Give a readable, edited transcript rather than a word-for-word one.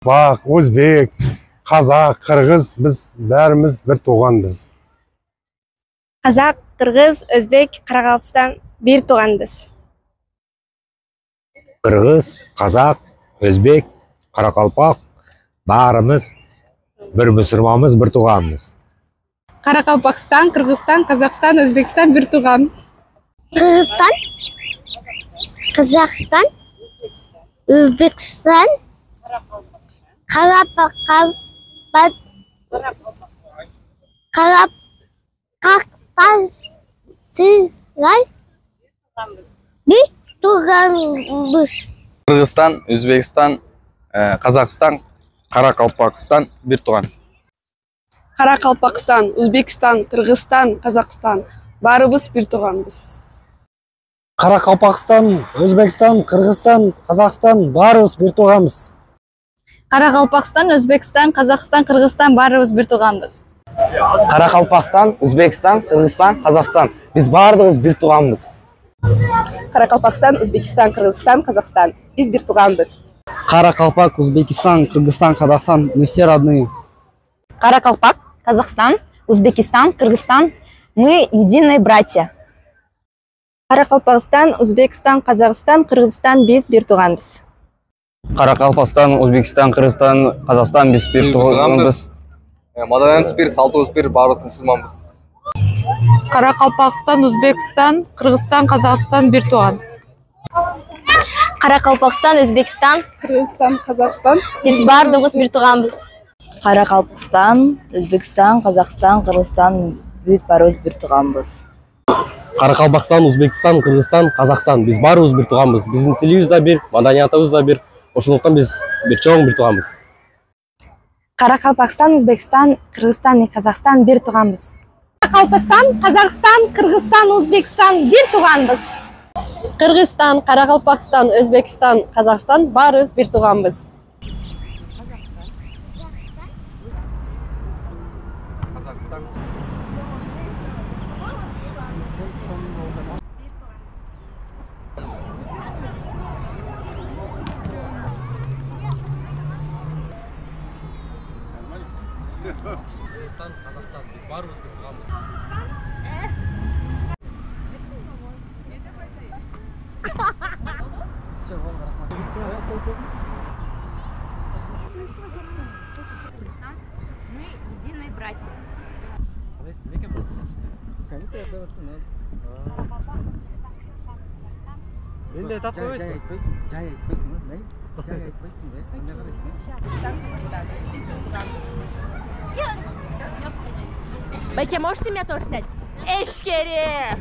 Қарақалпақ, өзбек, қазақ, қырғыз, біз бәріміз бір туғанбыз. Қазақ, қырғыз, өзбек, Қарақалпақстан бір туғанбыз. Қырғыз, қазақ, өзбек, қарақалпақ, барымыз бір мұсылманбыз, бір туғанбыз. Қарақалпақстан, Қырғызстан, Қазақстан, Өзбекстан бір туған. Қырғызстан, Қазақстан, Өзбекстан, Қарақалпақстан бір туғанбыз. Қырғызстан, Өзбекстан, Қазақстан, Қарақалпақстан бір туған. Қарақалпақстан, Өзбекстан, Қырғызстан, Қазақстан барыбыз бір туғанбыз. Қарақалпақстан, Өзбекстан, Қырғызстан, Қазақстан барыбыз бір туғанбыз. Қарақалпақстан, Өзбекстан, Қазақстан, Қырғызстан барыбыз бір туғанбыз. Қарақалпақстан, Өзбекстан, Қырғызстан, Қазақстан біз бардығыз бір туғанбыз. Қарақалпақстан, Өзбекстан, Қырғызстан, Қазақстан біз бір туғанбыз. Қарақалпақ, Өзбекстан, Қырғызстан, Қазақстан мы все родные. Каракалпак, Казахстан, Узбекистан, Кыргызстан. Мы единые братья. Қарақалпақстан, Өзбекстан, Қазақстан, Қырғызстан біз бір туғанбыз. Қарақалпақстан, Өзбекстан, Қырғызстан, Қазақстан біз бір туғанбыз. Маданиятыбыз бір, салтыбыз бір, барлық мұсылманбыз. Қарақалпақстан, Өзбекстан, Қырғызстан, Қазақстан бір туған. Қарақалпақстан, Өзбекстан, Қырғызстан, Қазақстан біз бардығыз бір туғанбыз. Қарақалпақстан, Өзбекстан, Қазақстан, Қырғызстан біз барыбыз бір туғанбыз. Қарақалпақстан, Өзбекстан, Қырғызстан, Қазақстан біз барыбыз бір туғанбыз. Біздің тіліміз да бір, маданиятыбыз да бір. Ошондуктан біз бір чоң бір туғанбыз. Қарақалпақстан, Өзбекстан, Қырғызстан и Қазақстан бір туғанбыз. Қарақалпақстан, Қазақстан, Қырғызстан, Өзбекстан бір туғанбыз. Қырғызстан, Қарақалпақстан, Өзбекстан, Қазақстан барыбыз бір туғанбыз. Қырғызстан, Қазақстан біз барыбыз бір туғанбыз. Мы единые братья. Байке, можете меня тоже снять? Эшкере!